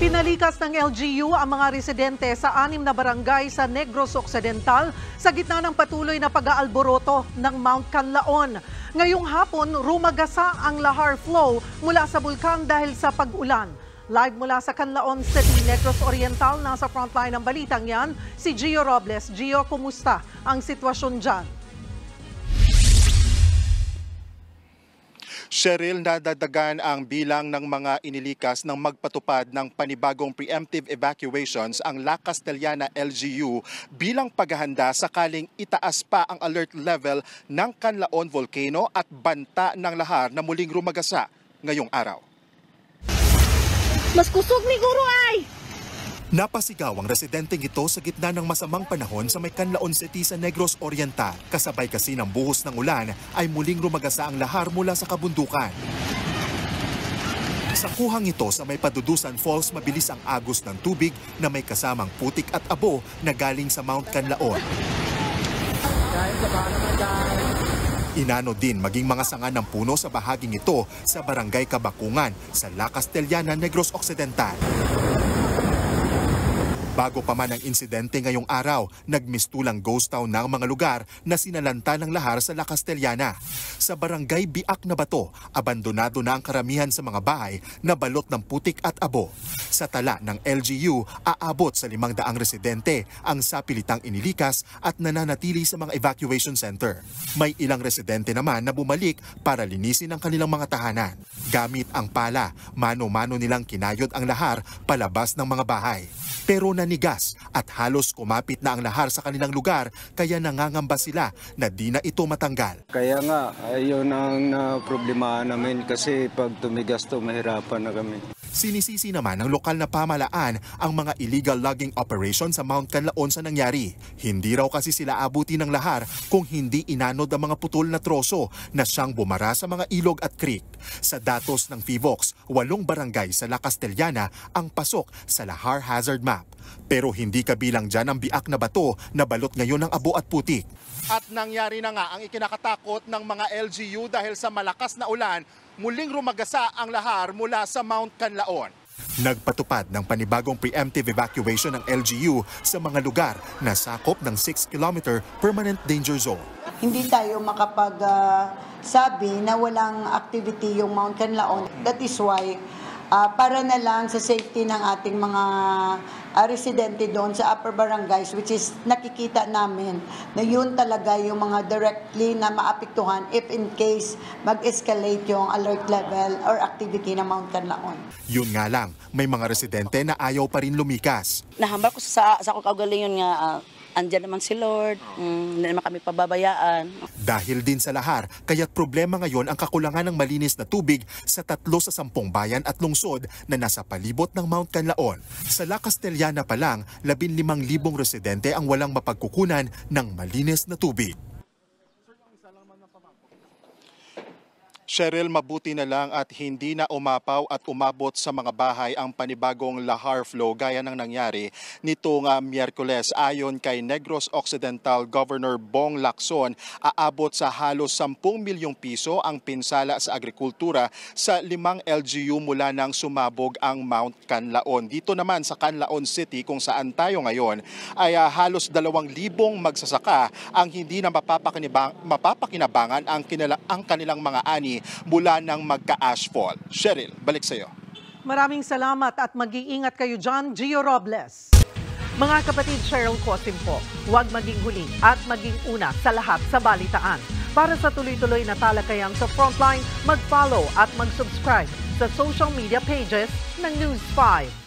Pinalikas ng LGU ang mga residente sa 6 na barangay sa Negros Occidental sa gitna ng patuloy na pag-aalboroto ng Mount Canlaon. Ngayong hapon, rumagasa ang lahar flow mula sa bulkan dahil sa pag-ulan. Live mula sa Canlaon City, Negros Oriental, nasa frontline ng balitang yan, si Gio Robles. Gio, kumusta ang sitwasyon dyan? Cheryl, nadadagan ang bilang ng mga inilikas ng magpatupad ng panibagong preemptive evacuations ang La Castellana LGU bilang paghahanda sakaling itaas pa ang alert level ng Canlaon Volcano at banta ng lahar na muling rumagasa ngayong araw. Mas kusog ni Guro ay! Napasigaw ang residenteng ito sa gitna ng masamang panahon sa may Canlaon City sa Negros Oriental. Kasabay kasi ng buhos ng ulan ay muling rumagasa ang lahar mula sa kabundukan. Sa kuhang ito sa may Padudusan Falls, mabilis ang agos ng tubig na may kasamang putik at abo na galing sa Mount Canlaon. Inano din maging mga sanga ng puno sa bahaging ito sa Barangay Kabakungan sa La Castellana, Negros Occidental. Bago pa man ang insidente ngayong araw, nagmistulang ghost town na ang mga lugar na sinalanta ng lahar sa La Castellana. Sa barangay Biak na Bato, abandonado na ang karamihan sa mga bahay na balot ng putik at abo. Sa tala ng LGU, aabot sa 500 residente ang sapilitang inilikas at nananatili sa mga evacuation center. May ilang residente naman na bumalik para linisin ang kanilang mga tahanan. Gamit ang pala, mano-mano nilang kinayod ang lahar palabas ng mga bahay. Pero nanigas at halos kumapit na ang lahar sa kanilang lugar kaya nangangamba sila na di na ito matanggal. Kaya nga, ayun ang problema namin kasi pag tumigas to mahirapan na kami. Sinisisi naman ng lokal na pamahalaan ang mga illegal logging operation sa Mount Canlaon sa nangyari. Hindi raw kasi sila abuti ng lahar kung hindi inanod ang mga putol na troso na siyang bumara sa mga ilog at creek. Sa datos ng PHIVOLCS, 8 barangay sa La Castellana ang pasok sa lahar hazard map. Pero hindi kabilang dyan ang Biak na Bato na balot ngayon ng abo at putik. At nangyari na nga ang ikinakatakot ng mga LGU dahil sa malakas na ulan, muling rumagasa ang lahar mula sa Mount Canlaon. Nagpatupad ng panibagong preemptive evacuation ng LGU sa mga lugar na sakop ng 6-kilometer permanent danger zone. Hindi tayo makapagsabi na walang activity yung Mount Canlaon. That is why para na lang sa safety ng ating mga residente doon sa upper barangays, which is nakikita namin na yun talaga yung mga directly na maapektuhan if in case mag-escalate yung alert level or activity ng Mount Canlaon. Yun nga lang, may mga residente na ayaw pa rin lumikas. Nahambal ko sa kaugalingon nga andyan naman si Lord, hindi naman kami pababayaan. Dahil din sa lahar, kaya't problema ngayon ang kakulangan ng malinis na tubig sa 3 sa 10 bayan at lungsod na nasa palibot ng Mount Canlaon. Sa La Castellana pa lang, 15,000 residente ang walang mapagkukunan ng malinis na tubig. Cheryl, mabuti na lang at hindi na umapaw at umabot sa mga bahay ang panibagong lahar flow gaya ng nangyari nitong Miyerkules. Ayon kay Negros Occidental Governor Bong Lacson, aabot sa halos 10 milyong piso ang pinsala sa agrikultura sa 5 LGU mula nang sumabog ang Mount Canlaon. Dito naman sa Canlaon City kung saan tayo ngayon ay halos 2,000 magsasaka ang hindi na mapapakinabangan ang kanilang mga ani mula ng magka-ashfall. Cheryl, balik sa iyo. Maraming salamat at mag-iingat kayo dyan, Gio Robles. Mga kapatid, Cheryl Cosim po, huwag maging huli at maging una sa lahat sa balitaan. Para sa tuloy-tuloy na talakayan sa Frontline, mag-follow at mag-subscribe sa social media pages ng News 5.